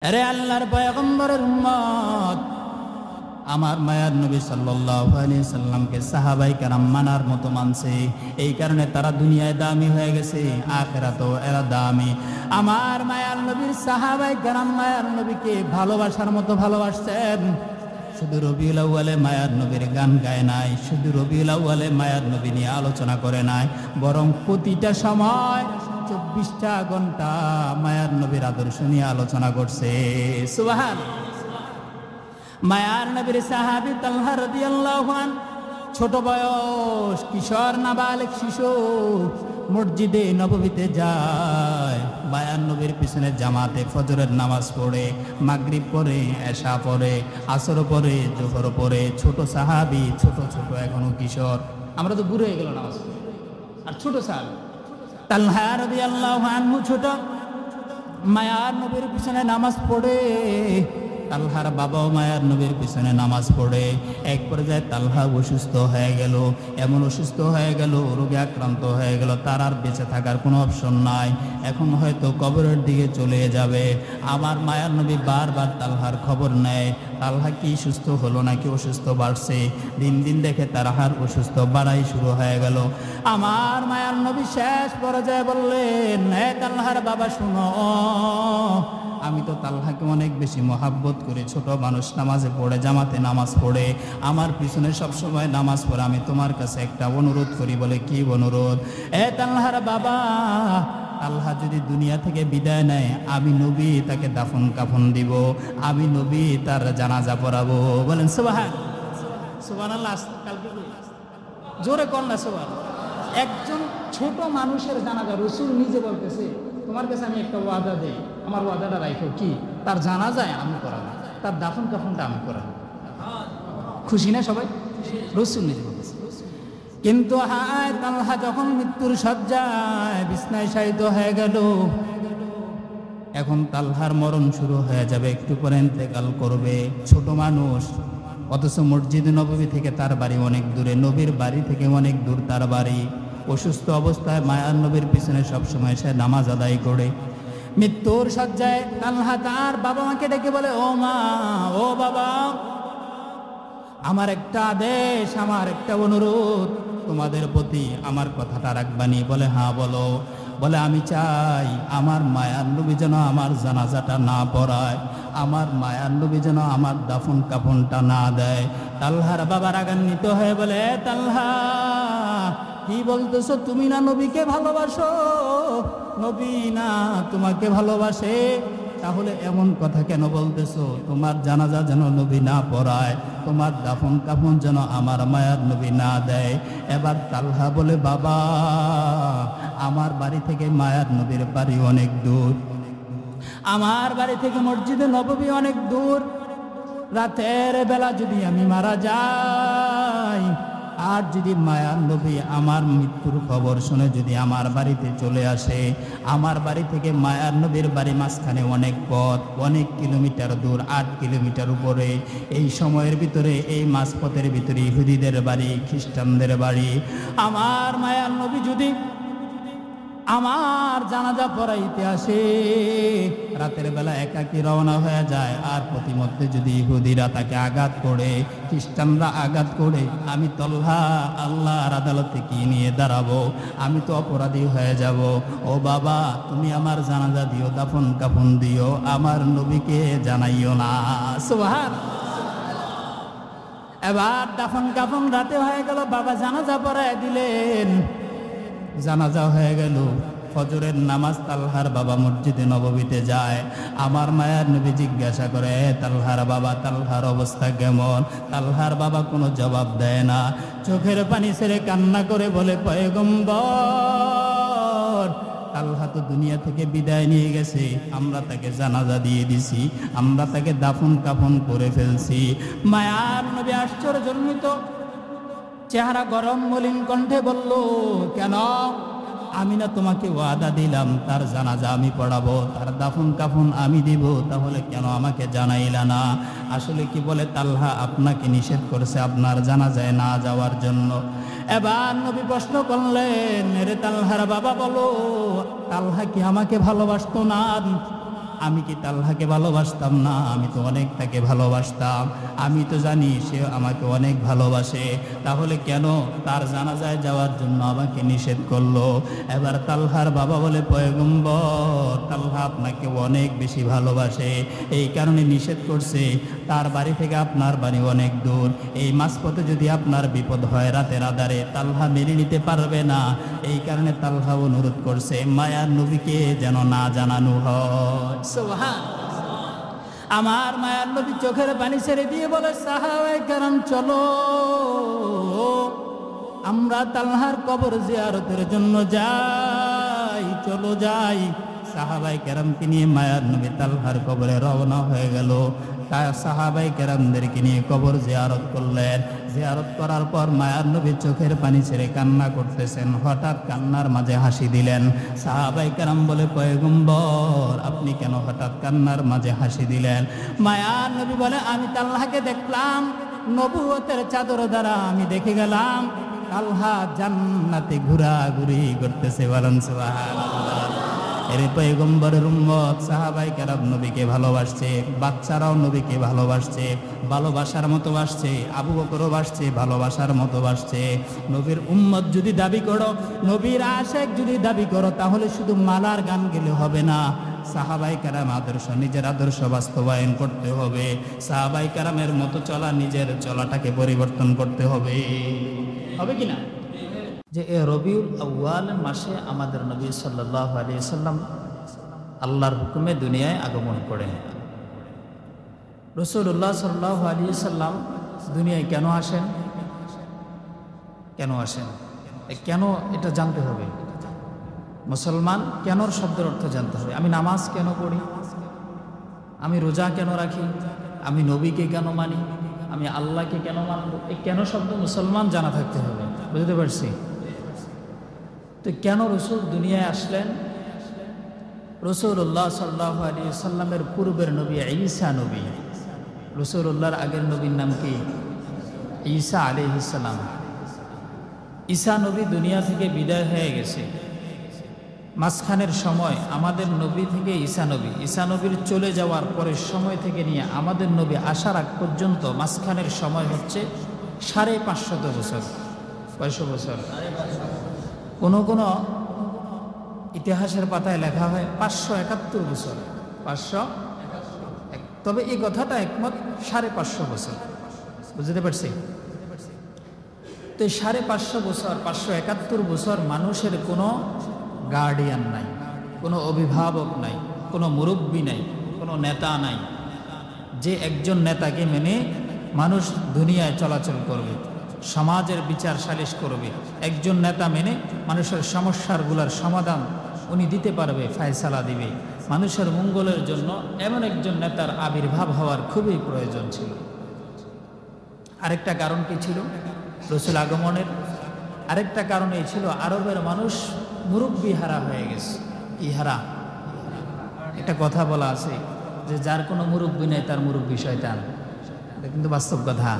আরে আল্লাহর পয়গম্বরের উম্মত, আমার মায়ার নবী সাল্লাল্লাহু আলাইহি সাল্লামকে সাহাবায়ে কেরাম মানার মতো মানছে। এই কারণে তারা দুনিয়ায় দামি হয়ে গেছে, আখিরাতেও এরা দামি। আমার মায়ার নবীর সাহাবায়ে কেরাম মায়ার নবীকে ভালোবাসার মতো ভালোবাসছেন। শুধু রবিউল আউয়ালে মায়ার নবীর গান গায় নাই, শুধু রবিউল আউয়ালে মায়ার নবী নিয়ে আলোচনা করে নাই, বরং প্রতিটা সময় 24টা ঘন্টা মায়ার নবীর আদর্শ নিয়ে আলোচনা করছে। সুবহানাল্লাহ। মায়ার নবীর সাহাবী তালহা রাদিয়াল্লাহু আনহু ছোট বয়স কিশোর নাবালিগ শিশু মসজিদে নববীতে যায়, মায়ার নবীর পিছনে জামাতে ফজরের নামাজ পড়ে, মাগরিব পড়ে, এশা পড়ে, আসর পড়ে, জোহর পড়ে। ছোট সাহাবী, ছোট ছোট এখনো কিশোর। আমরা তো বুড়ো হয়ে গেল নামাজ পড়ে, আর ছোট সাহাবী তালহা রাদিয়াল্লাহু আনহু ছোট, মায়ার নবীর পিছনে নামাজ পড়ে। তালহার বাবাও মায়ার নবীর পিছনে নামাজ পড়ে। এক পর্যায়ে তালহা অসুস্থ হয়ে গেল, এমন অসুস্থ হয়ে গেল, রোগে আক্রান্ত হয়ে গেল, তার আর বেঁচে থাকার কোনো অপশন নাই। এখন হয়তো কবরের দিকে চলে যাবে। আমার মায়ার নবী বারবার তালহার খবর নেয়, তালহা কি সুস্থ হলো নাকি অসুস্থ বাড়ছে। দিন দিন দেখে তালহার অসুস্থ বাড়াই শুরু হয়ে গেল। আমার মায়ার নবী শেষ পর্যায়ে বললেন, হে তালহার বাবা শুনো, আমি তো তালহাকে অনেক বেশি মহাব্বত করি। ছোট মানুষ নামাজে পড়ে, জামাতে নামাজ পড়ে, আমার পিছনে সবসময় নামাজ পড়ে। আমি তোমার কাছে একটা অনুরোধ করি। বলে কি অনুরোধ? এ তালহার বাবা, তালহা যদি দুনিয়া থেকে বিদায় নেয়, আমি নবী তাকে দাফন কাফন দিব, আমি নবী তার জানাজা পড়াবো। বলেন সুবহানাল্লাহ। কালকে জোরে কর না সুবহানাল্লাহ। একজন ছোট মানুষের জানাজা রাসূল নিজে বলতেছে, তোমার কাছে আমি একটা ওয়াদা দেই, আমার ওয়াদাটা রাখো। কি? তার জানাজায় আমি করাবো, তার দাফন কাফনটা আমি করাবো। খুশি না সবাই? রাসূল নিজে বলতেছে। কিন্তু হায় তালহা যখন মৃত্যুর শয্যায় বিছনায় শায়িত হয়ে গেল, এখন তালহার মরণ শুরু হয়ে যাবে, একটু পরে ইন্তেকাল করবে। ছোট মানুষ, অথচ মসজিদে নববী থেকে তার বাড়ি অনেক দূরে, নবীর বাড়ি থেকে অনেক দূর তার বাড়ি। অসুস্থ অবস্থায় মায়ার নবীর পিছনে সবসময় সে নামাজ আদায় করে। মৃত্যুর শয্যায় তালহা তার বাবা মাকে ডেকে বলে, ও মা, ও বাবা, আমার একটা আদেশ, আমার একটা অনুরোধ তোমাদের প্রতি, আমার কথাটা রাখবানি? বলে হ্যাঁ বলো। বলে আমি চাই আমার মায়ার নবী যেন আমার জানাজাটা না পড়ায়, আমার মায়ার নবী যেন আমার দাফন কাফনটা না দেয়। তালহার বাবা রাগান্বিত হয়ে বলে, তালহা কি বলতেছো? তুমি না নবীকে ভালোবাসো? নবী না তোমাকে ভালোবাসে? তাহলে এমন কথা কেন বলতেছো? তোমার জানাজা যেন নবী না পড়ায়, তোমার দাফন কাফন যেন আমার মায়ার নবী না দেয়। এবার তালহা বলে, বাবা, আমার বাড়ি থেকে মায়ার নবীর বাড়ি অনেক দূর, আমার বাড়ি থেকে মসজিদে নববী অনেক দূর। রাতের বেলা যদি আমি মারা যাই, আর যদি মায়ার নবী আমার মৃত্যুর খবর শুনে যদি আমার বাড়িতে চলে আসে, আমার বাড়ি থেকে মায়ার নবীর বাড়ি মাঝখানে অনেক পথ, অনেক কিলোমিটার দূর, 8 কিলোমিটার উপরে। এই সময়ের ভিতরে, এই মাঝপথের ভিতরে ইহুদিদের বাড়ি, খ্রিস্টানদের বাড়ি। আমার মায়ার নবী যদি আমার জানাজা পড়াইতে আসে, রাতের বেলা একাকী রওনা হয়ে যায়, আর প্রতিমধ্যে যদি ইহুদিরা তাকে আঘাত করে, খ্রিস্টানরা আঘাত করে, আমি তালহা আল্লাহর আদালতে কি নিয়ে দাঁড়াবো? আমি তো অপরাধী হয়ে যাব। ও বাবা, তুমি আমার জানাজা দিও, দাফন কাফন দিও, আমার নবীকে জানাইও না। সুবহানাল্লাহ। এবার দাফন কাফন রাতে হয়ে গেল, বাবা জানাজা পড়ায় দিলেন। জানাজা হয়ে গেল, ফজরের নামাজ তালহার বাবা মসজিদে নববীতে যায়। আমার মায়ার নবী জিজ্ঞাসা করে, তালহার বাবা, তালহার অবস্থা কেমন? তালহার বাবা কোনো জবাব দেয় না, চোখের পানি ছেড়ে কান্না করে বলে, পয়গম্বর, তালহা তো দুনিয়া থেকে বিদায় নিয়ে গেছে, আমরা তাকে জানাজা দিয়ে দিছি, আমরা তাকে দাফন কাফন করে ফেলছি। মায়ার নবী আশ্চর্যজনিত চেহারা গরম মলিন কণ্ঠে বলল, কেন? আমি না তোমাকে ওয়াদা দিলাম তার জানাজা আমি পড়াবো, তার দাফন কাফন আমি দিব, তাহলে কেন আমাকে জানাইলা না? আসলে কি বলে, তালহা আপনাকে নিষেধ করেছে আপনার জানাজায় না যাওয়ার জন্য। এবার নবী প্রশ্ন করলেন, রে তালহার বাবা বলো, তালহা কি আমাকে ভালোবাসতো না? আমি কি তালহাকে ভালোবাসতাম না? আমি তো অনেক তাকে ভালোবাসতাম, আমি তো জানি সে আমাকে অনেক ভালোবাসে, তাহলে কেন তার জানাজায় যাওয়ার জন্য আমাকে নিষেধ করলো? এবার তালহার বাবা বলে, পয়গম্বর, তালহা আপনাকে অনেক বেশি ভালোবাসে, এই কারণে নিষেধ করছে। তার বাড়ি থেকে আপনার বাড়ি অনেক দূর, এই মাঝপথে যদি আপনার বিপদ হয় রাতের আধারে, তালহা মেনে নিতে পারবে না, এই কারণে তালহা অনুরোধ করছে মায়ার নবীকে যেন না জানানো হয়। সুবহানাল্লাহ। আমার মায়ার নবী চোখের পানি ছেড়ে দিয়ে বলে, সাহাবায়ে কেরাম চলো, আমরা তালহার কবর জিয়ারতের জন্য যাই, চলো যাই। সাহাবায়ে কেরামকে নিয়ে মায়ার নবী তালহার কবরে রওনা হয়ে গেল। সাহাবায়ে কেরামদেরকে নিয়ে কবর জিয়ারত করলেন। জিয়ারত করার পর মায়ার নবী চোখের পানি ছেড়ে কান্না করতেছেন। হঠাৎ কান্নার মাঝে হাসি দিলেন। সাহাবায়ে কেরাম বলে, পয়গম্বর, আপনি কেন হঠাৎ কান্নার মাঝে হাসি দিলেন? মায়ার নবী বলে, আমি তালহাকে দেখলাম, নবুয়তের চাদর দ্বারা আমি দেখে গেলাম তালহা জান্নাতে ঘোরাঘুরি করতেছে। বলেন সুবহানাল্লাহ। এর পয়গম্বরের উম্মত সাহাবায়ে কেরাম নবীকে ভালোবাসছে, বাচ্চারাও নবীকে ভালোবাসছে, ভালোবাসার মতো বাসছে। আবু বকরও বাসছে, ভালোবাসার মতো বাসছে। নবীর উম্মত যদি দাবি করো, নবীর আশেক যদি দাবি করো, তাহলে শুধু মালার গান গেলে হবে না। সাহাবায়ে কেরাম আদর্শ, নিজের আদর্শ বাস্তবায়ন করতে হবে। সাহাবায়ে কেরামের মতো চলা, নিজের চলাটাকে পরিবর্তন করতে হবে। হবে কিনা? যে এ রবিউল আউয়াল মাসে আমাদের নবী সাল্লাল্লাহু আলাইহি সাল্লাম আল্লাহর হুকুমে দুনিয়ায় আগমন করেন। রাসূলুল্লাহ সাল্লাল্লাহু আলাইহি সাল্লাম দুনিয়ায় কেন আসেন? কেন আসেন? কেন এটা জানতে হবে। মুসলমান কেনর শব্দের অর্থ জানতে হবে। আমি নামাজ কেন পড়ি? আমি রোজা কেন রাখি? আমি নবীকে কেন মানি? আমি আল্লাহকে কেন মানব? এই কেন শব্দ মুসলমান জানা থাকতে হবে। বুঝতে পারছি? তো কেন রসুল দুনিয়ায় আসলেন? রাসূলুল্লাহ সাল্লাল্লাহু আলাইহি সাল্লামের পূর্বের নবী ঈসা নবী, রাসূলুল্লাহর আগের নবীর নাম কি? ঈসা আলাইহিস সালাম। ঈসা নবী দুনিয়া থেকে বিদায় হয়ে গেছে। মাঝখানের সময় আমাদের নবী থেকে ঈসা নবীর চলে যাওয়ার পরের সময় থেকে নিয়ে আমাদের নবী আসার আগ পর্যন্ত মাঝখানের সময় হচ্ছে 550 বছর। কয়শো বছর? কোনো ইতিহাসের পাতায় লেখা হয় 571 বছর। 500, তবে এই কথাটা একমত 550 বছর। বুঝতে পারছি? তো 550 বছর, 571 বছর মানুষের কোনো গার্ডিয়ান নাই, কোনো অভিভাবক নাই, কোনো মুরব্বী নাই, কোনো নেতা নাই, যে একজন নেতাকে মেনে মানুষ দুনিয়ায় চলাচল করবে, সমাজের বিচার সালিশ করবে। একজন নেতা মেনে মানুষের সমস্যাগুলোর সমাধান উনি দিতে পারবে, ফায়সালা দিবে। মানুষের মঙ্গলের জন্য এমন একজন নেতার আবির্ভাব হওয়ার খুবই প্রয়োজন ছিল। আরেকটা কারণ কি ছিল রসুল আগমনের? আরেকটা কারণ এই ছিল, আরবের মানুষ মুরব্বী হারা হয়ে গেছে। কি হারা? একটা কথা বলা আছে যে যার কোনো মুরব্বী নেই তার মুরব্বী শয়তান। এটা কিন্তু বাস্তব কথা,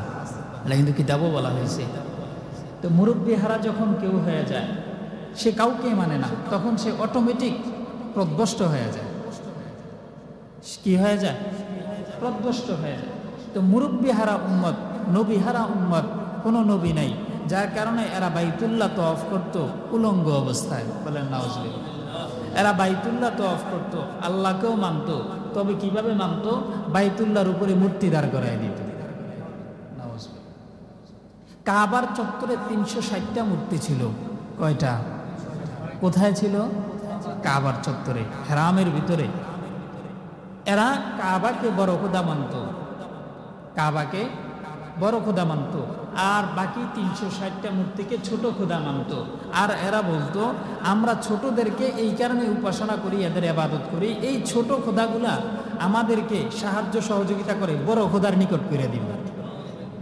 এটা কিন্তু কিতাবও বলা হয়েছে। তো মুরব্বী হারা যখন কেউ হয়ে যায়, সে কাউকে মানে না, তখন সে অটোমেটিক প্রধ্বস্ত হয়ে যায়। কি হয়ে যায়? প্রধ্বস্ত হয়ে যায়। তো মুরব্বী হারা উম্মত, নবী হারা উম্মত, কোনো নবী নাই, যার কারণে এরা বাইতুল্লাহ তওয়াফ করত উলঙ্গ অবস্থায়। বলেন নাউজুবিল্লাহ। এরা বাইতুল্লাহ তওয়াফ করত, আল্লাহকেও মানত, তবে কিভাবে মানত? বাইতুল্লাহর উপরে মূর্তি দাঁড় করায় দিত। কাবার চত্বরে 360টা মূর্তি ছিল। কয়টা? কোথায় ছিল? কাবার চত্বরে, হেরামের ভিতরে। এরা কাবাকে বড় খোদা মানত, কাবাকে বড় খোদা মানত, আর বাকি 360টা মূর্তিকে ছোট খোদা মানত। আর এরা বলতো, আমরা ছোটদেরকে এই কারণে উপাসনা করি, এদের ইবাদত করি, এই ছোট খোদাগুলা আমাদেরকে সাহায্য সহযোগিতা করে বড় খোদার নিকট করে দিবে।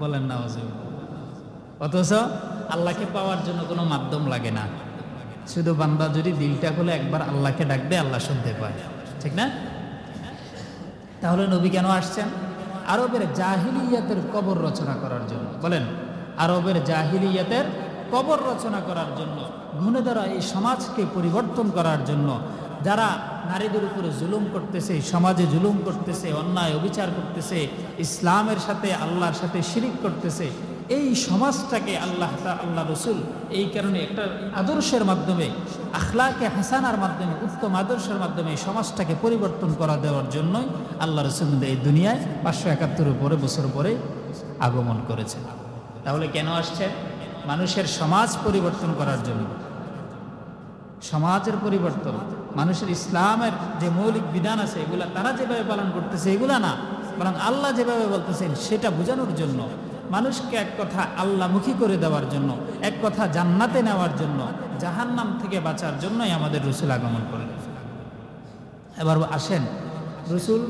বলেন না? অথচ আল্লাহকে পাওয়ার জন্য কোনো মাধ্যম লাগে না, শুধু বান্দা যদি দিলটা খুলে একবার আল্লাহকে ডাক দেয়, আল্লাহ শুনতে পায়। ঠিক না? তাহলে নবী কেন আসছেন? আরবের জাহিলিয়াতের কবর রচনা করার জন্য। বলেন, আরবের জাহিলিয়াতের কবর রচনা করার জন্য, ঘুণে ধরা এই সমাজকে পরিবর্তন করার জন্য, যারা নারীদের উপরে জুলুম করতেছে, সমাজে জুলুম করতেছে, অন্যায় অবিচার করতেছে, ইসলামের সাথে আল্লাহর সাথে শিরিক করতেছে, এই সমাজটাকে আল্লাহ রসুল এই কারণে একটা আদর্শের মাধ্যমে, আখলাকে হাসানার মাধ্যমে, উত্তম আদর্শের মাধ্যমে এই সমাজটাকে পরিবর্তন করা দেওয়ার জন্যই আল্লাহ রসুল এই দুনিয়ায় 571 বছর পরে আগমন করেছে। তাহলে কেন আসছে? মানুষের সমাজ পরিবর্তন করার জন্য, সমাজের পরিবর্তন, মানুষের ইসলামের যে মৌলিক বিধান আছে এগুলা তারা যেভাবে পালন করতেছে এগুলা না, বরং আল্লাহ যেভাবে বলতেছেন সেটা বোঝানোর জন্য, মানুষকে এক কথা আল্লাহমুখী করে দেওয়ার জন্য, এক কথা জান্নাতে নেওয়ার জন্য, জাহান্নাম থেকে বাঁচার জন্যই আমাদের রসুল আগমন করলেন। এবার আসেন, রসুল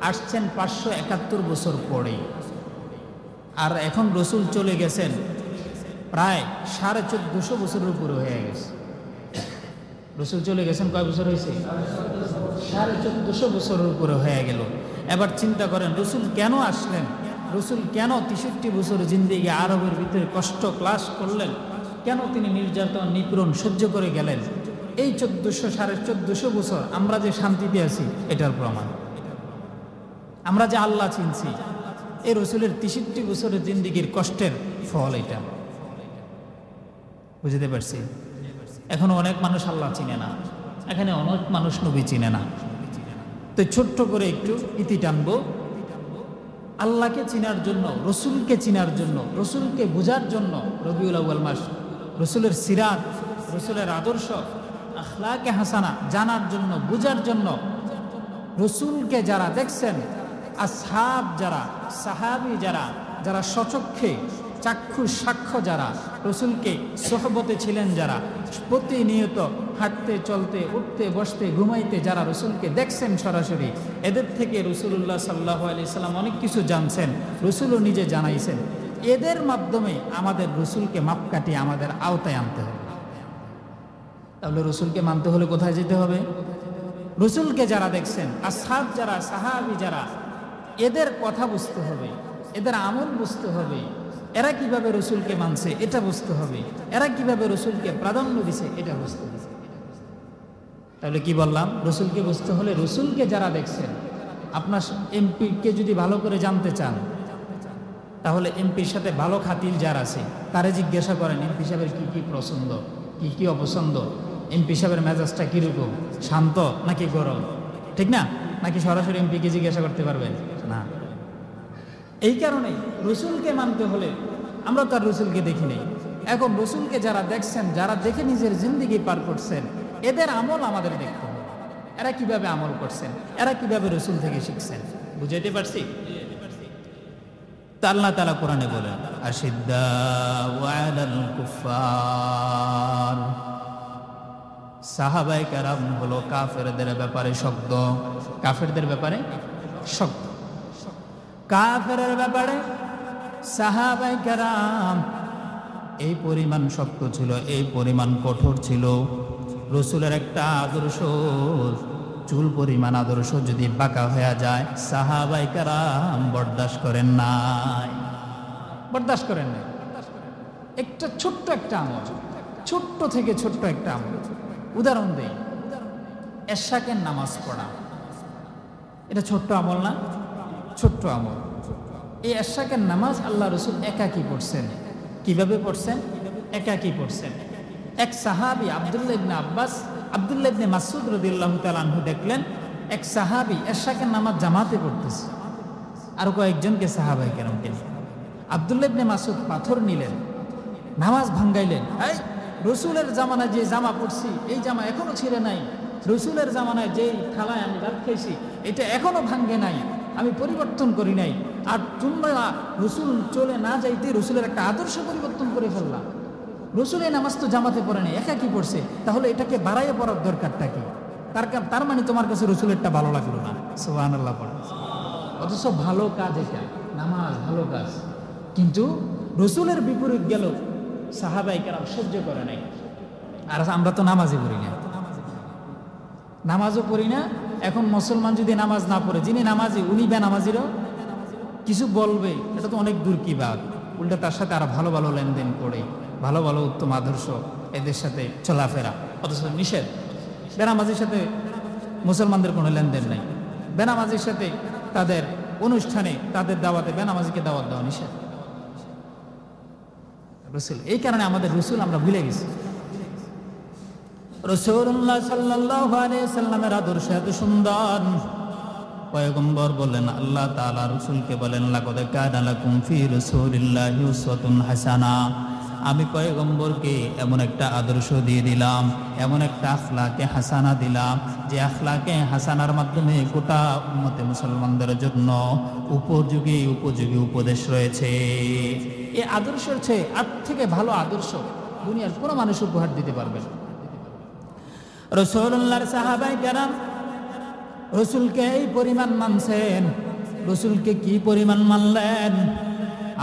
আসছেন 571 বছর পরে, আর এখন রসুল চলে গেছেন প্রায় 1450 বছরের উপরে হয়ে গেছে। রসুল চলে গেছেন কয় বছর হয়েছে? 1450 বছরের উপরে হয়ে গেল। এবার চিন্তা করেন, রসুল কেন আসলেন? রসুল কেন 63 বছর জিন্দেগি আরবের ভিতরে কষ্ট ক্লাস করলেন? কেন তিনি নির্যাতন নিপীড়ন সহ্য করে গেলেন? এই 1450 বছর আমরা যে শান্তিতে আছি এটার প্রমাণ। আমরা যে আল্লাহ চিনছি, এই রসুলের 63 বছরের জিন্দেগির কষ্টের ফল এটা। বুঝতে পারছি? এখনো অনেক মানুষ আল্লাহ চিনে না, এখানে অনেক মানুষ নবী চিনে না। তো ছোট্ট করে একটু ইতি টানবো। আল্লাহকে চিনার জন্য, রসুলকে চিনার জন্য, রসুলকে বোঝার জন্য রবিউল আউয়াল মাস, রসুলের সিরাত, রসুলের আদর্শ, আখলাকে হাসানা জানার জন্য, বোঝার জন্য, রসুলকে যারা দেখছেন, আসহাব যারা, সাহাবি যারা, যারা সচক্ষে চাক্ষুষ সাক্ষ্য যারা, রসুলকে সোহবতে ছিলেন যারা, প্রতিনিয়ত হাঁটতে চলতে উঠতে বসতে ঘুমাইতে যারা রসুলকে দেখছেন সরাসরি, এদের থেকে রসুল্লাহ সাল্লাল্লাহু আলাইহি সাল্লাম অনেক কিছু জানছেন, রসুলও নিজে জানাইছেন। এদের মাধ্যমে আমাদের রসুলকে মাপকাঠি আমাদের আওতায় আনতে হবে। তাহলে রসুলকে মানতে হলে কোথায় যেতে হবে? রসুলকে যারা দেখছেন, আসহাব যারা, সাহাবি যারা, এদের কথা বুঝতে হবে, এদের আমল বুঝতে হবে, এরা কিভাবে রসুলকে মানছে এটা বুঝতে হবে, এরা কিভাবে রসুলকে প্রাধান্য দিছে এটা বুঝতে হবে। তাহলে কি বললাম? রসুলকে বুঝতে হলে রসুলকে যারা দেখছেন, আপনার এমপিকে যদি ভালো করে জানতে চান তাহলে এমপির সাথে ভালো খাতির যার আছে তারে জিজ্ঞাসা করেন এমপি সাহেবের কী কী পছন্দ, কী কী অপছন্দ, এমপি সাহেবের মেজাজটা কীরকম, শান্ত নাকি গরম, ঠিক না? নাকি সরাসরি এমপিকে জিজ্ঞাসা করতে পারবেন না। এই কারণে রসুলকে মানতে হলে, আমরা তার রসুলকে দেখি নেই, এখন রসুলকে যারা দেখছেন, যারা দেখে নিজের জিন্দেগি পার করছেন, এদের আমল আমাদের দেখতে হবে। এরা কিভাবে আমল করছেন, এরা কিভাবে রসুল থেকে শিখছেন, বুঝাইতে পারছি? তা আল্লাহ তাআলা কোরআনে বলেন, আশিদ্দাউ আলাল কুফার, সাহাবায়ে কেরাম হলো কাফেরদের ব্যাপারে শক্ত, কাফেরদের ব্যাপারে শক্ত, কাফেরের ব্যাপারে সাহাবায়ে কেরাম এই পরিমাণ শক্ত ছিল, এই পরিমাণ কঠোর ছিল। রসুলের একটা আদর্শ, চুল পরিমাণ আদর্শ যদি বাঁকা হয়ে যায়, সাহাবায়ে কেরাম বরদাস্ত করেন নাই, বরদাস্ত করেন নাই। একটা ছোট্ট একটা আমল, ছোট্ট থেকে ছোট্ট একটা আমল উদাহরণ দেই, এশাকের নামাজ পড়া, এটা ছোট্ট আমল না? ছোট্ট আমল। এই এশাকের নামাজ আল্লাহ রসুল একাকী পড়ছেন। কিভাবে পড়ছেন? একাকী পড়ছেন। এক সাহাবী আব্দুল্লাহ ইবনে আব্বাস, আব্দুল্লাহ ইবনে মাসউদ রাদিয়াল্লাহু তাআলা আনহু দেখলেন এক সাহাবী এশাকের নামাজ জামাতে পড়তেছে, আর কয়েকজনকে সাহাবায়ে কেরামকে। আব্দুল্লাহ ইবনে মাসউদ পাথর নিলেন, নামাজ ভাঙ্গাইলেন। এই রসুলের জামানায় যে জামা পড়ছি এই জামা এখনো ছিঁড়ে নাই, রসুলের জামানায় যেই থালায় আমি ভাত খাইছি এটা এখনো ভাঙ্গে নাই, আমি পরিবর্তন করি নাই। আর তোমরা রসুল চলে না যাইতে রসুলের একটা আদর্শ পরিবর্তন করে ফেললাম। রসুল এই নামাজ তো জামাতে পড়ে নাই, একা কি পড়ছে, তাহলে এটাকে বাড়াইয়ে পড়ার দরকারটা কি? তার মানে তোমার কাছে রসুলেরটা ভালো লাগলো না। সুবহানাল্লাহ পড়ে, অথচ ভালো কাজ এটা, নামাজ ভালো কাজ, কিন্তু রসুলের বিপরীত গেল, সাহাবায়ে কেরাম সহ্য করে নাই। আর আমরা তো নামাজই পড়ি না, নামাজও পড়ি না। এখন মুসলমান যদি নামাজ না পড়ে, যিনি নামাজি উনি বেনামাজিরও কিছু বলবে, এটা তো অনেক দূর কি বাদ। উল্টা তার সাথে আরো ভালো ভালো লেনদেন করে, ভালো ভালো উত্তম আদর্শ এদের সাথে চলাফেরা, অথচ নিষেধ। বেনামাজির সাথে মুসলমানদের কোনো লেনদেন নাই। বেনামাজির সাথে তাদের অনুষ্ঠানে, তাদের দাওয়াতে বেনামাজিকে দাওয়াত দেওয়া নিষেধ। রসুল, এই কারণে আমাদের রসুল আমরা ভুলে গেছি। রাসূলুল্লাহ সাল্লাল্লাহু আলাইহি সাল্লামের আদর্শ এত সুন্দর। পয়গম্বর বলেন, আল্লাহ তাআলা রাসূলকে বলেন, লাকাদ কানা লাকুম ফি রাসূলিল্লাহি উসওয়াতুন হাসানা। আমি পয়গম্বরকে এমন একটা আদর্শ দিয়ে দিলাম, এমন একটা আখলাকে হাসানা দিলাম, যে আখলাকে হাসানার মাধ্যমে গোটা উম্মতে মুসলমানদের জন্য উপযোগী উপদেশ রয়েছে। এই আদর্শের চেয়ে আর থেকে ভালো আদর্শ দুনিয়ার কোনো মানুষ উপহার দিতে পারবে না। রাসূলুল্লাহর সাহাবায়ে কেরাম রসুলকে এই পরিমাণ মানছেন। রসুলকে কি পরিমাণ মানলেন?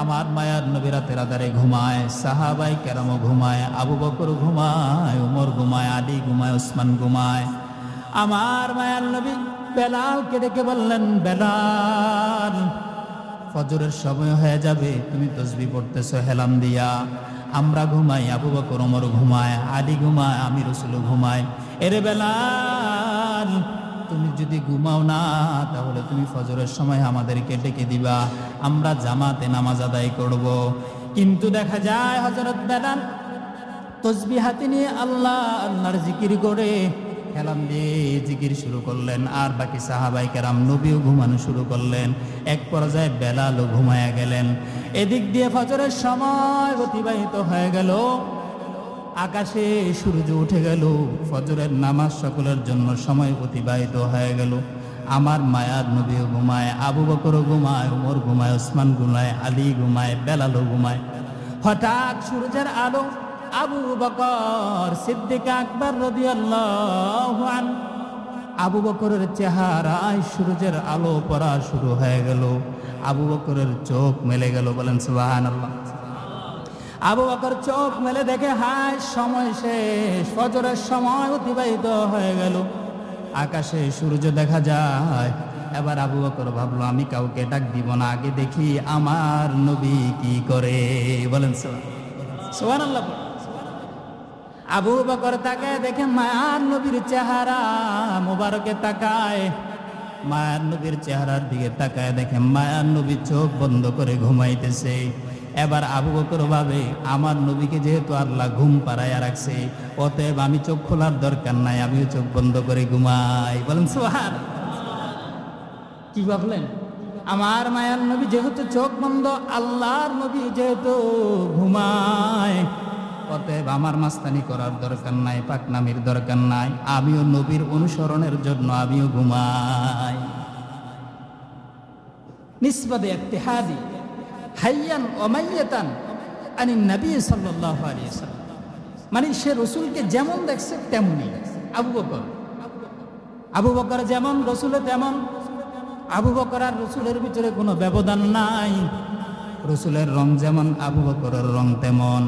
আমার মায়ার নবী রাতের আধারে ঘুমায়, সাহাবায়ে কেরামও ঘুমায়, আবু বকর ঘুমায়, উমর ঘুমায়, আলী ঘুমায়, ওসমান ঘুমায়। আমার মায়ার নবী বেলালকে ডেকে বললেন, বেলাল, ফজরের সময় হয়ে যাবে, তুমি তসবিহ পড়তেছো হেলান দিয়া। আমরা ঘুমাই, আবু বকর উমর ঘুমায়, আলী ঘুমায়, আমি রসুল ঘুমাই। এরে বেলাল, তুমি যদি ঘুমাও না, তাহলে তুমি ফজরের সময় আমাদেরকে ডেকে দিবা, আমরা জামাতে নামাজ আদায় করব। কিন্তু দেখা যায় হযরত বেলাল তসবিহ হাতে নিয়ে আল্লাহর জিকির করে হেলান দিয়ে জিকির শুরু করলেন। আর বাকি সাহাবায়ে কেরাম নবীও ঘুমানো শুরু করলেন। এক পর্যায়ে বেলালও ঘুমায়া গেলেন। এদিক দিয়ে ফজরের সময় অতিবাহিত হয়ে গেল, আকাশে সূর্য উঠে গেল, ফজরের নামাজ সকলের জন্য সময় অতিবাহিত হয়ে গেল। আমার মায়ার নবীও ঘুমায়, আবু বকরও ঘুমায়, উমর ঘুমায়, ওসমান ঘুমায়, আলী ঘুমায়, বেলালও ঘুমায়। হঠাৎ সূর্যের আলো আবু বকর সিদ্দিক আকবর রাদিয়াল্লাহু আনহু, আবু বকরের চেহারায় সূর্যের আলো পড়া শুরু হয়ে গেল। আবু বকরের চোখ মেলে গেল, বলেন সুবহানাল্লাহ। আবু বকর চোখ মেলে দেখে, হায় সময় শেষ, ফজরের সময় অতিবাহিত হয়ে গেল, আকাশে সূর্য দেখা যায়। এবার আবু বকর ভাবলো, আমি কাউকে ডাক দিব না, আগে দেখি আমার নবী কি করে, বলেন সুবহানাল্লাহ। আবু বকর তাকায় দেখে মায়ার নবীর চেহারা মোবারকে তাকায়, মায়ার নবীর চেহারার দিকে তাকায় দেখে মায়ার নবী চোখ বন্ধ করে ঘুমাইতেছে। এবার আবু বকর ভাবে, আমার নবীকে যেহেতু আল্লাহ ঘুম পাড়াইয়া রাখছে, অতএব আমি চোখ খোলার দরকার নাই, আমিও চোখ বন্ধ করে ঘুমাই, বলেন সুবহানাল্লাহ। কি ভাবলেন? আমার মায়ার নবী যেহেতু চোখ বন্ধ, আল্লাহর নবী যেহেতু ঘুমায়, অতএব আমার মাস্তানি করার দরকার নাই, পাকনামির দরকার নাই, আমিও নবীর অনুসরণের জন্য আমিও ঘুমাই। নিসবতে ইত্তিহাদি হাইয়ান ওয়া মাইয়াতান আনিন নবী সাল্লাল্লাহু আলাইহি ওয়াসাল্লাম, মানে সে রাসূলকে যেমন দেখছে তেমনই। আবু বকর যেমন, রাসূল তেমন। আবু বকর আর রাসূলের ভিতরে কোনো ব্যবধান নাই। রাসূলের রং যেমন, আবু বকরের রং তেমন।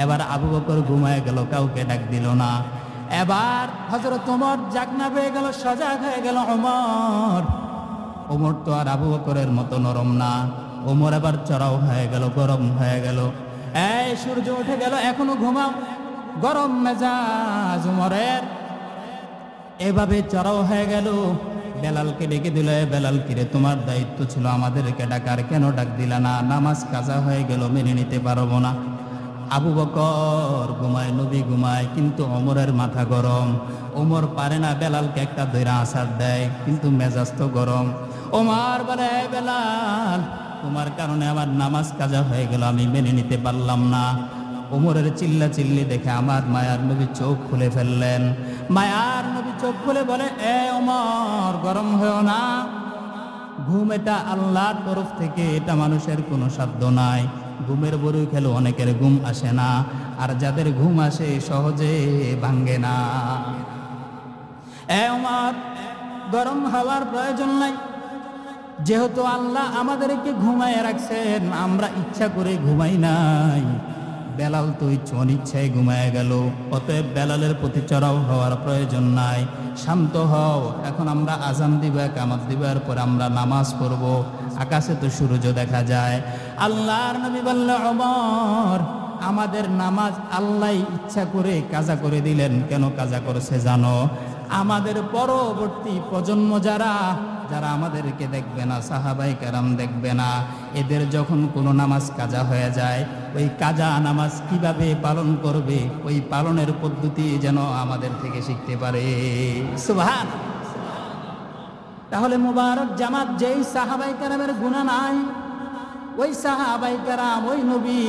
এবার আবু বকর ঘুমায় গেল, কাউকে ডাক দিল না। এবার হযরত ওমর জাগনা পেয়ে গেল, সজাগ হয়ে গেল ওমর। ওমর তো আর আবু বকরের মতো নরম না, ওমর এবার চড়াও হয়ে গেল, গরম হয়ে গেল। এই সূর্য উঠে গেল, এখনো ঘুমাও, গরম মেজাজ ওমরের। এভাবে চড়াও হয়ে গেল। বেলালকে ডেকে দিল, বেলাল কিরে, তোমার দায়িত্ব ছিল আমাদেরকে ডাকার, কেন ডাক দিলা না? নামাজ কাজা হয়ে গেল, মেনে নিতে পারবো না। আবু বকর ঘুমায়, নবী ঘুমায়, কিন্তু ওমরের মাথা গরম। ওমর পারে না বেলালকে একটা দইরা আছাড় দেয়, কিন্তু মেজাজ তো গরম। ওমর বলে, বেলাল, তোমার কারণে আমার নামাজ কাজা হয়ে গেল, আমি মেনে নিতে পারলাম না। ওমরের চিল্লা চিল্লি দেখে আমার মায়ার নবী চোখ খুলে ফেললেন। মায়ার নবী চোখ খুলে বলে, এ ওমর, গরম হয়েও না। ঘুম এটা আল্লাহর তরফ থেকে, এটা মানুষের কোনো সাধ্য নাই। ঘুমের বড়ি খেলে অনেকের ঘুম আসে না, আর যাদের ঘুম আসে সহজে ভাঙ্গে না। এ ওমর, গরম হওয়ার প্রয়োজন নাই। যেহেতু আল্লাহ আমাদেরকে ঘুমায় রাখছেন, আমরা ইচ্ছা করে ঘুমাই নাই। বেলাল তো অনিচ্ছায় ঘুমায় গেল, অতএব বেলালের প্রতি চড়াও হওয়ার প্রয়োজন নাই। শান্ত হও, এখন আমরা আজান দিব, কামাত দিব, এরপর আমরা নামাজ পড়ব। আকাশে তো সূর্য দেখা যায়। আল্লাহর নবী বলল, ওমর, আমাদের নামাজ আল্লাহ ইচ্ছা করে কাজা করে দিলেন। কেন কাজা করেছে জানো? আমাদের পরবর্তী প্রজন্ম যারা যারা আমাদেরকে দেখবে না, সাহাবায়ে কেরাম দেখবে না, এদের যখন কোনো নামাজ কাজা হয়ে যায়, ওই কাজা নামাজ কিভাবে পালন করবে, ওই পালনের পদ্ধতি যেন আমাদের থেকে শিখতে পারে। সুবহান। তাহলে মুবারক জামাত, যেই সাহাবায়ে কেরামের গুনাহ নাই, ওই সাহাবায়ে কেরাম, ওই নবী,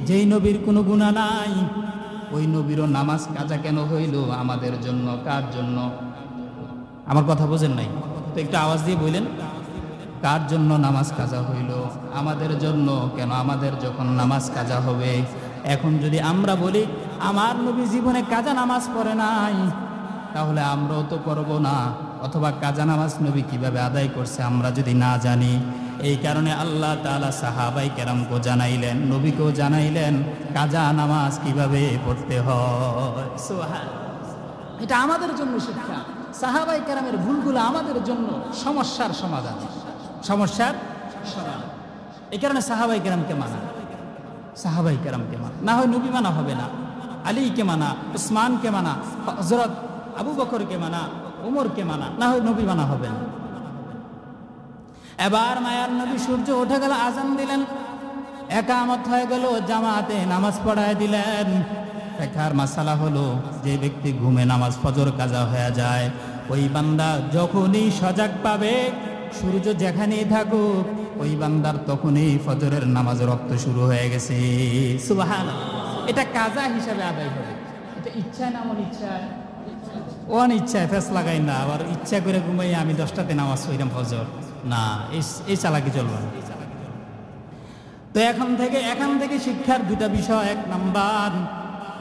যেই নবীর কোনো গুনাহ নাই, ওই নবীরও নামাজ কাজা কেন হইল? আমাদের জন্য। কার জন্য? আমার কথা বোঝেন নাই তো, একটু আওয়াজ দিয়ে বললেন। কার জন্য নামাজ কাজা হইল? আমাদের জন্য। কেন? আমাদের যখন নামাজ কাজা হবে, এখন যদি আমরা বলি আমার নবী জীবনে কাজা নামাজ পড়ে নাই, তাহলে আমরাও তো পড়ব না। অথবা কাজা নামাজ নবী কিভাবে আদায় করছে আমরা যদি না জানি, এই কারণে আল্লাহ তাআলা সাহাবায়ে কেরামকে জানাইলেন, নবীকেও জানাইলেন কাজা নামাজ কিভাবে পড়তে হয়। সুবহানাল্লাহ। এটা আমাদের জন্য শিক্ষা। সাহাবায়ে কেরামের ভুলগুলো আমাদের জন্য সমস্যার সমাধান, সমস্যার সমাধান। এই কারণে সাহাবায়ে কেরামকে মানা, সাহাবায়ে কেরামকে মানা, না হয় নবী মানা হবে না। আলীকে মানা, উসমানকে মানা, হযরত আবু বকরকে মানা, ওমরকে মানা, না হয় নবী মানা হবে না। এবার মায়ার নবী সূর্য উঠে গেল, আজান দিলেন, একামত হয়ে গেল, জামাতে নামাজ পড়ায় দিলেন। ফিকহের মাসালা হলো, যে ব্যক্তি ঘুমে নামাজ ফজর কাজা হয়ে যায়, ওই বান্দা যখনই সজাগ পাবে, সূর্য যেখানেই থাকুক, ওই বান্দার তখনই ফজরের নামাজ রক্ত শুরু হয়ে গেছে। সুবহানাল্লাহ। এটা কাজা হিসাবে আদায় হবে। এটা ইচ্ছায় না অনিচ্ছায়? অনিচ্ছায় ফেস লাগাই না, আবার ইচ্ছা করে ঘুমাই আমি 10টাতে নামাজ পড়লাম ফজর, না, এই চালাকি চলবে না। তো এখান থেকে শিক্ষার দুটা বিষয়। এক নাম্বার,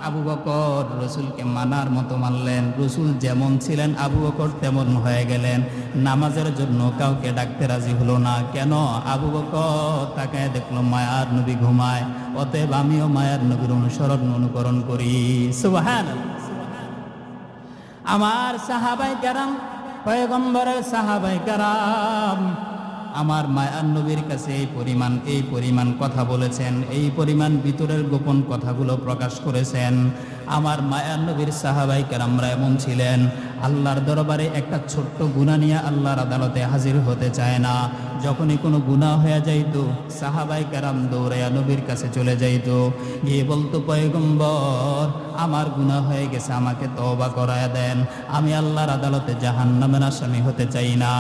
আবু বকর রসুলকে মানার মতো মানলেন, রসুল যেমন ছিলেন আবু বকর তেমন হয়ে গেলেন। নামাজের জন্য কাউকে ডাকতে রাজি হলো না। কেন? আবু বকর তাকায় দেখলো মায়ার নবী ঘুমায়, অতএব আমিও মায়ার নবীর অনুকরণ করি। সুবহানাল্লাহ। আমার সাহাবায়ে কেরাম, পয়গম্বরের সাহাবায়ে কেরাম আমার মায়ার নবীর কাছে এই পরিমাণ কথা বলেছেন, এই পরিমাণ ভিতরের গোপন কথাগুলো প্রকাশ করেছেন। আমার মায়ার নবীর সাহাবায়ে কেরামরা এমন ছিলেন, আল্লাহর দরবারে একটা ছোট্ট গুনাহ নিয়ে আল্লাহর আদালতে হাজির হতে চায় না। যখনই কোনো গুনাহ হয়ে যাইতো, সাহাবায়ে কেরাম দৌড়াইয়া নবীর কাছে চলে যাইতো, গিয়ে বলতো, পয়গম্বর আমার গুনাহ হয়ে গেছে, আমাকে তওবা করায়া দেন, আমি আল্লাহর আদালতে জাহান্নামের আসামি হতে চাই না।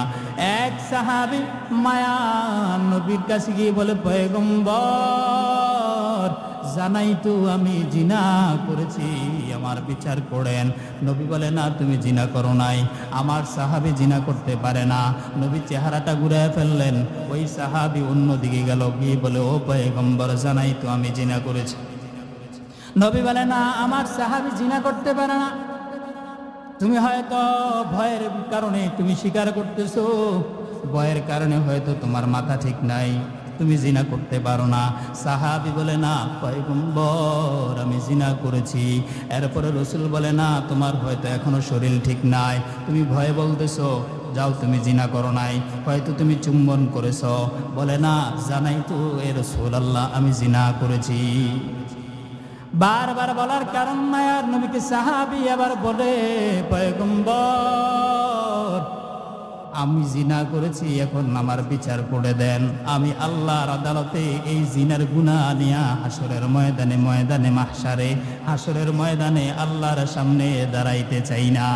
এক সাহাবী মায়ার নবীর কাছে গিয়ে বলে, পয়গম্বর জানাই তো আমি জিনা করেছি, আমার বিচার করেন। নবী বলে, না তুমি জিনা করো নাই, আমার সাহাবী জিনা করতে পারে না। নবী চেহারাটা ঘুরায় ফেললেন, ওই সাহাবী অন্যদিকে গেল, গিয়ে বলে, ও পয়গম্বর জানাই তো আমি জিনা করেছি। নবী বলে, না আমার সাহাবী জিনা করতে পারে না, তুমি হয়তো ভয়ের কারণে তুমি স্বীকার করতেছো, ভয়ের কারণে হয়তো তোমার মাথা ঠিক নাই, তুমি জিনা করতে পারো না। সাহাবী বলে, না পয়গম্বর আমি জিনা করেছি। এরপরে রসুল বলে, না তোমার হয়তো এখনো শরীর ঠিক নাই, তুমি ভয়ে বলতেছো, যাও তুমি জিনা করো নাই, হয়তো তুমি চুম্বন করেছ। বলে, না জানাই তো এ রাসূলুল্লাহ আমি জিনা করেছি। বারবার বলার কারণ মায়ার নবীকে সাহাবী আবার বলে, পয়গম্বর আমি জিনা করেছি, এখন আমার বিচার করে দেন। আমি আল্লাহর আদালতে এই জিনার গুনাহ নিয়া হাসরের ময়দানে মাহশারে, হাসরের ময়দানে আল্লাহর সামনে দাঁড়াইতে চাই না।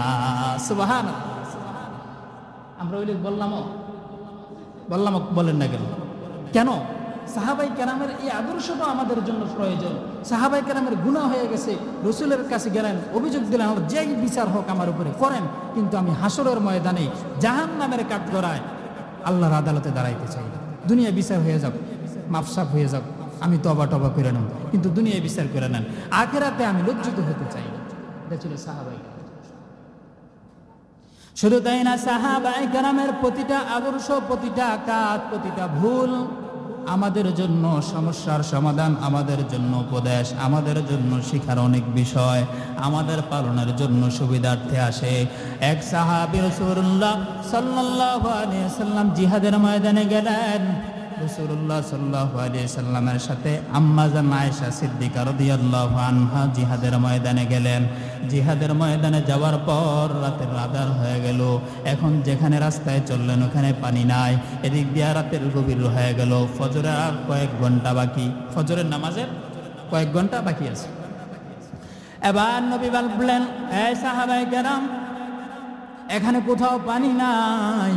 সুবহানাল্লাহ। আমরা ওই বললাম বলেন না কেন? কেন? সাহাবায়ে কেরামের এই আদর্শটা আমাদের জন্য প্রয়োজন। সাহাবায়ে কেরামের গুনাহ হয়ে গেছে, রসুলের কাছে গেলেন, অভিযোগ দিলেন, আমার যেই বিচার হোক আমার উপরে করেন, কিন্তু আমি হাসরের ময়দানে জাহান্নামের কাঠগড়ায় আল্লাহর আদালতে দাঁড়াইতে চাই না। দুনিয়া বিচার হয়ে যাক, মাফসাফ হয়ে যাক, আমি তবা করে নেব, কিন্তু দুনিয়ায় বিচার করে নেন, আখিরাতে আমি লজ্জিত হতে চাই না। এটা ছিল সাহাবায়ে কেরাম। শুধু তাই না, সাহাবায়ে কেরামের প্রতিটা আদর্শ, প্রতিটা কাজ, প্রতিটা ভুল আমাদের জন্য সমস্যার সমাধান, আমাদের জন্য উপদেশ, আমাদের জন্য শিখার অনেক বিষয়, আমাদের পালনের জন্য সুবিধার্থে আসে। এক সাহাবী রাসূলুল্লাহ সাল্লাল্লাহু আলাইহি ওয়াসাল্লাম জিহাদের ময়দানে গেলেন, রাসূলুল্লাহ সাল্লাল্লাহু আলাইহি সাল্লামের সাথে আম্মা জান আয়েশা সিদ্দিকা রাদিয়াল্লাহু আনহা জিহাদের ময়দানে গেলেন। জিহাদের ময়দানে যাওয়ার পর রাতের আঁধার হয়ে গেল। এখন যেখানে রাস্তায় চললেন ওখানে পানি নাই। এদিক দিয়ে রাতের গভীর হয়ে গেল। ফজরের আর কয়েক ঘন্টা বাকি, ফজরের নামাজের কয়েক ঘন্টা বাকি আছে। এবার নবী বললেন, এই সাহাবায়ে কেরাম, এখানে কোথাও পানি নাই,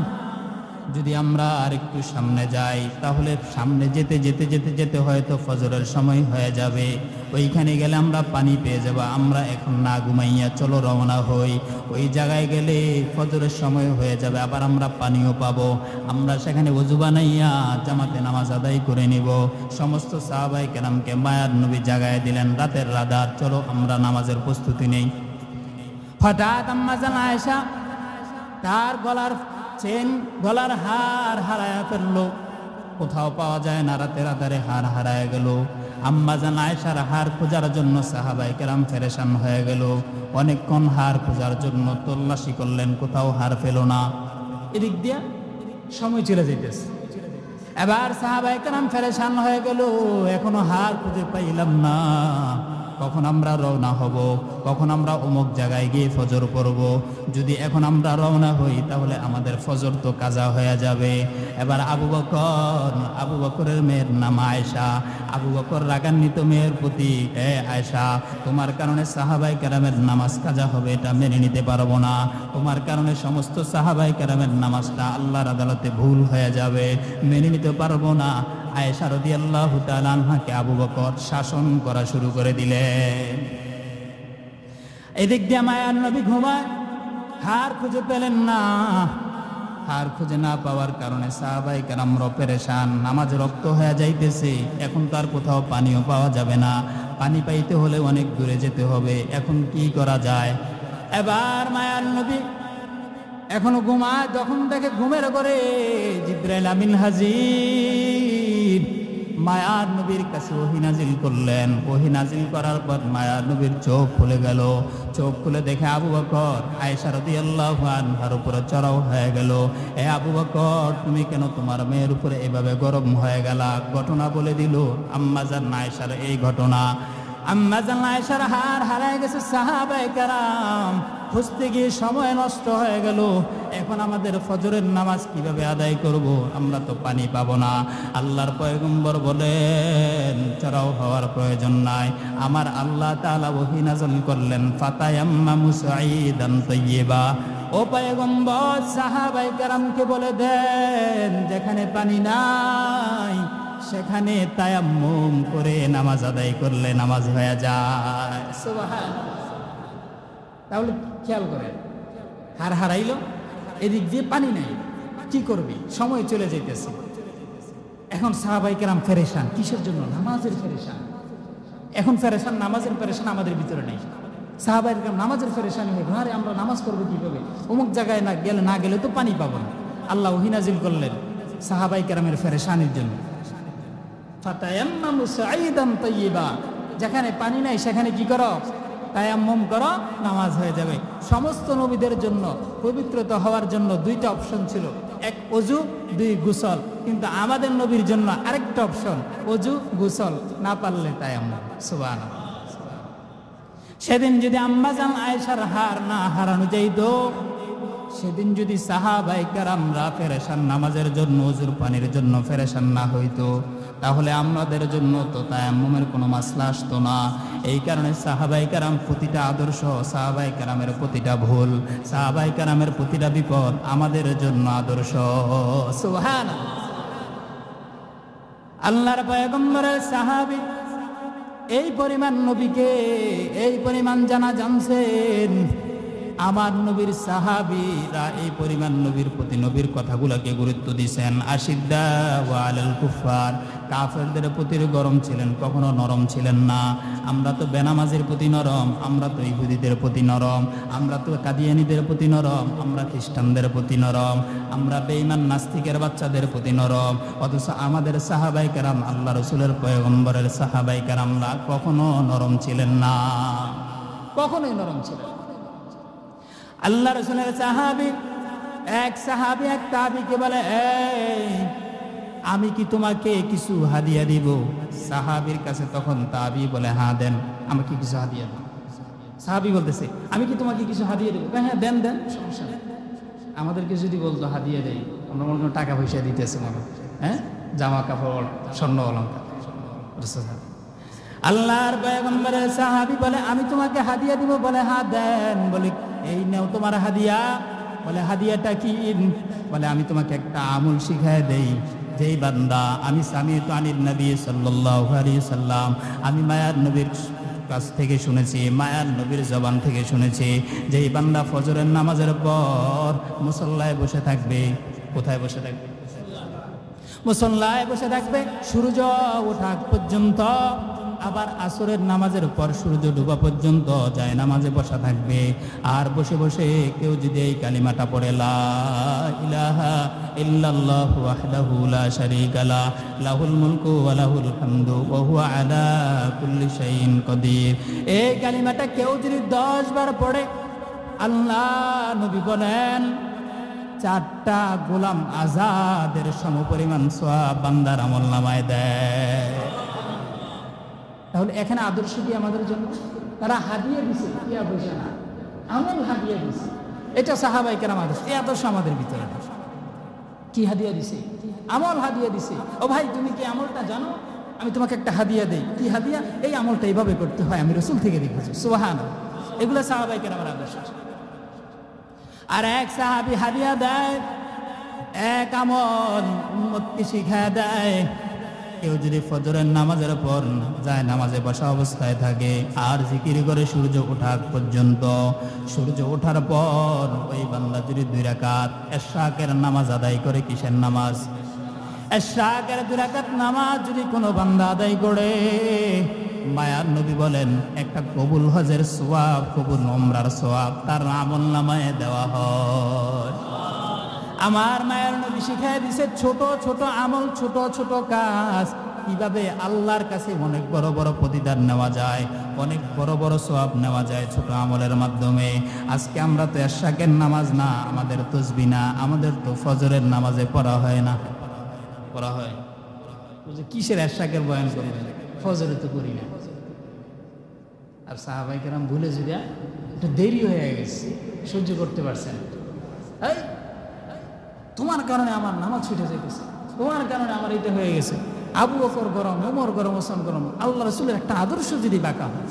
যদি আমরা আর একটু সামনে যাই তাহলে সামনে যেতে যেতে যেতে যেতে হয়তো ফজরের সময় হয়ে যাবে, ওইখানে গেলে আমরা পানি পেয়ে যাব। আমরা এখন না ঘুমাইয়া চলো রওনা হই, ওই জায়গায় গেলে ফজরের সময় হয়ে যাবে, আবার আমরা পানিও পাবো। আমরা সেখানে ওযু বানাইয়া জামাতে নামাজ আদায় করে নিব। সমস্ত সাহাবায়ে কেরামকে মায়ার নবী জাগায় দিলেন। রাতের রাত, চলো আমরা নামাজের প্রস্তুতি নেই। হঠাৎ আম্মা জান আয়েশা তার গলার চেন, গলার হার হারায়া ফেললো। কোথাও পাওয়া যায় না, রাতের আধারে হার হারায় গেল। আম্মা জান আয়েশার হার খোঁজার জন্য সাহাবায়ে কেরাম পেরেশান হয়ে গেল। অনেকক্ষণ হার খোঁজার জন্য তল্লাশি করলেন, কোথাও হার পেল না। এদিক দিয়া সময় চলে যাইতেছে। এবার সাহাবায়ে কেরাম পেরেশান হয়ে গেল, এখনো হার খুঁজে পাইলাম না। কখন আমরা রওনা হব, কখন আমরা অমুক জায়গায় গিয়ে ফজর পড়ব। যদি এখন আমরা রওনা হই তাহলে আমাদের ফজর তো কাজা হয়ে যাবে। এবার আবু বকরের মেয়ের নাম আয়েশা। আবু বকর রাগান্বিত মেয়ের প্রতি, এ আয়েশা, তোমার কারণে সাহাবায়ে কেরামের নামাজ কাজা হবে, এটা মেনে নিতে পারবো না। তোমার কারণে সমস্ত সাহাবায়ে কেরামের নামাজটা আল্লাহর আদালতে ভুল হয়ে যাবে, মেনে নিতে পারবো না। আয়েশা রাদিয়াল্লাহু তাআলা আনহাকে আবু বকর শাসন করা শুরু করে দিলেন। এদিক দিয়ে মায়ার নবী ঘুমায়, হার খুঁজে পেলেন না। হার খুঁজে না পাওয়ার কারণে সাহাবায়ে কেরাম পেরেশান, নামাজ রক্ত হয়ে যাইতেছে। এখন তো আর কোথাও পানিও পাওয়া যাবে না, পানি পাইতে হলে অনেক দূরে যেতে হবে। এখন কি করা যায়? এবার মায়ার নবী এখনো ঘুমায়, যখন দেখে ঘুমের ঘরে জিবরাইল আমিন হাজির। মায়ার নবীর কাছে ওহী নাজিল করলেন। ওহী নাজিল করার পর মায়ার নবীর চোখ খুলে গেল। চোখ খুলে দেখে আবু বকর আয়েশা রাদিয়াল্লাহু আনহার উপরে চড়াও হয়ে গেল। এ আবু বকর, তুমি কেন তোমার মেয়ের উপরে এভাবে গরম হয়ে গেলা? ঘটনা বলে দিল আম্মা জান আয়েশার এই ঘটনা। আম্মা জান আয়েশার হার হারায় গেছে। সাহাবায়ে কেরাম খুঁজতে গিয়ে সময় নষ্ট হয়ে গেল। এখন আমাদের ফজরের নামাজ কিভাবে আদায় করব? আমরা তো পানি পাবো না। আল্লাহর পয়গম্বর বলেন, চড়াও হওয়ার প্রয়োজন নাই। আমার আল্লাহ তাআলা ওহী নাযিল করলেন, ফাতায়াম্মামু সাঈদান তাইয়্যিবা। ও পয়গম্বর, সাহাবায়ে কেরামকে বলে দেন, যেখানে পানি নাই সেখানে তায়াম্মুম করে নামাজ আদায় করলে নামাজ হয়ে যায়। সুবহানাল্লাহ। তাহলে খেয়াল করেন, হার হারাইল, এদিক দিয়ে পানি নাই, কি করবি? সময় চলে যাইতেছে। এখন সাহাবায়ে কেরাম পেরেশান, কিসের জন্য? নামাজের পেরেশান। এখন পেরেশান, নামাজের পেরেশান আমাদের ভিতরে নেই। সাহাবায়ে কেরাম নামাজের পেরেশানি হয়ে, আরে আমরা নামাজ করবো কিভাবে? অমুক জায়গায় না গেলে তো পানি পাবো না। আল্লাহ ওহী নাযিল করলেন সাহাবায়ে কেরামের পেরেশানির জন্য, ফাতায়াম্মামু সাঈদান তাইয়্যিবা। যেখানে পানি নাই সেখানে কি করো? তায়াম্মুম করো, নামাজ হয়ে যাবে। সমস্ত নবীদের জন্য পবিত্রতা হওয়ার জন্য দুইটা অপশন ছিল, এক ওযু, দুই গোসল। কিন্তু আমাদের নবীর জন্য আরেকটা অপশন, ওযু গোসল, না পারলে তায়াম্মুম। সুবহানাল্লাহ। সেদিন যদি আম্মা জান আয়েশার হার না হারানো যাইতো, সেদিন যদি সাহাবায়ে কেরামরা পেরেশান নামাজের জন্য, ওযুর পানির জন্য পেরেশান না হইতো, তাহলে আমাদের জন্য তো তায়াম্মুমের কোনো মাসলা আসতো না। এই কারণে সাহাবায়ে কেরাম প্রতিটা আদর্শ, সাহাবায়ে কেরামের প্রতিটা ভুল, সাহাবায়ে কেরামের প্রতিটা বিপদ আমাদের জন্য আদর্শ। সুবহানাল্লাহ। আল্লাহর পয়গম্বরের সাহাবী এই পরিমাণ নবীকে এই পরিমাণ জানছেন। আমার নবীর সাহাবীরা এই পরিমাণ নবীর প্রতি, নবীর কথাগুলোকে গুরুত্ব দিয়েছেন। আশিদ্দাউ আলাল কুফার, কাফেরদের প্রতি গরম ছিলেন, কখনো নরম ছিলেন না। আমরা তো বেনামাজের প্রতি নরম, আমরা তো ইহুদিদের প্রতি নরম, আমরা তো কাদিয়ানীদের প্রতি নরম, আমরা খ্রিস্টানদের প্রতি নরম, আমরা বেঈমান নাস্তিকের বাচ্চাদের প্রতি নরম। অথচ আমাদের সাহাবায়ে কেরাম, আল্লাহ রাসূলের পয়গম্বরের সাহাবায়ে কেরামরা কখনো নরম ছিলেন না, কখনোই নরম ছিলেন। আল্লাহ রাসূলের সাহাবী, এক সাহাবী এক তাবিকে বলে, এই আমি কি তোমাকে কিছু হাদিয়া দিব? সাহাবীর কাছে তখন তাবি বলে, হ্যাঁ দেন, আমাকে কিছু হাদিয়া দেন। সাহাবী বলতেছে, আমি কি তোমাকে কিছু হাদিয়া দেবো? হ্যাঁ দেন দেন, সমস্যা নেই। আমাদেরকে যদি বলতো হাদিয়া দেই, আমরা মনে করি টাকা পয়সা দিতেছে মনে, হ্যাঁ, জামা কাপড়, স্বর্ণ অলঙ্কার। আল্লাহর পয়গম্বরের সাহাবী বলে, আমি তোমাকে হাদিয়া দিব? বলে, হ্যাঁ দেন। বলে, এই নাও তোমার হাদিয়া। বলে, হাদিয়াটা কি? বলে, আমি তোমাকে একটা আমল শিখায় দেই। যেই বান্দা, আমি সামিউতু আনিন নবী সাল্লাল্লাহু আলাইহি সাল্লাম, আমি মায়ার নবীর কাছ থেকে শুনেছি, মায়ার নবীর জবান থেকে শুনেছি, যেই বান্দা ফজরের নামাজের পর মুসল্লায় বসে থাকবে। কোথায় বসে থাকবে? মুসল্লায় বসে থাকবে সূর্য ওঠা পর্যন্ত। আবার আসরের নামাজের পর সূর্য ডুবা পর্যন্ত যায় নামাজে বসা থাকবে। আর বসে বসে কেউ যদি এই কালিমাটা পড়ে, লা ইলাহা ইল্লাল্লাহু ওয়াহদাহু লা শারীকা লাহু লাহুল মুলকু ওয়া লাহুল হামদু ওয়া হুয়া আলা কুল্লি শাইইন কাদির, এই কালিমাটা কেউ যদি 10 বার পড়ে, আল্লাহ নবী বলেন 4টা গোলাম আজাদের সমপরিমাণ সওয়াব বান্দার আমলনামায় দেয়। তাহলে এখানে আদর্শ কি আমাদের জন্য? তারা হাদিয়া দিছে, টিয়া পয়সা না, আমল হাদিয়া দিছে। এটা সাহাবায়ে কেরাম আদর্শ। এই আদর্শ আমাদের ভিতরে কি হাদিয়া দিছে? আমল হাদিয়া দিছে। ও ভাই, তুমি কি আমলটা জানো? আমি তোমাকে একটা হাদিয়া দেই। কি হাদিয়া? এই আমলটা এইভাবে করতে হয়, আমি রাসূল থেকে দেখেছি। সুবহানাল্লাহ। এগুলো সাহাবায়ে কেরামের আদর্শ। আর এক সাহাবী হাদিয়া দেয়, এক আমল উম্মতকে শিখায় দেয়। কেউ যদি ফজরের নামাজের পর যায় নামাজে বসা অবস্থায় থাকে আর জিকির করে সূর্য ওঠা পর্যন্ত, সূর্য ওঠার পর ওই বান্দা যদি 2 রাকাত ইশরাকের নামাজ আদায় করে, কিসের নামাজ? ইশরাকের 2 রাকাত নামাজ যদি কোনো বান্দা আদায় করে, মায়ার নবী বলেন একটা কবুল হজের সওয়াব, কবুল উমরার সওয়াব তার আমলনামায় দেওয়া হয়। আমার মায়ের নবী শিখাই দিছে ছোট ছোট আমল, ছোট ছোট কাজ, কিভাবে আল্লাহর কাছে অনেক বড় বড় প্রতিদান নেওয়া যায়, অনেক বড় বড় সওয়াব নেওয়া যায় ছোট আমলের মাধ্যমে। আজকে আমরা তো ইশরাকের নামাজ না, আমাদের তাসবিহ না, আমাদের তো ফজরের নামাজে পড়া হয় না। পড়া হয় কিসের ইশরাকের বয়ান করবেন? ফজরে তো করি না। আর সাহাবায়ে কেরাম ভুলে যদি একটু দেরি হয়ে গেছে, সহ্য করতে পারছেন, এই তোমার কারণে আমার নামাজ ছুটে যেতেছে, তোমার কারণে আমার এটা হয়ে গেছে। আবু বকর গরম, ওমর গরম, ওসমান গরম। আল্লাহ রাসূলের একটা আদর্শ যদি বাঁকা হয়,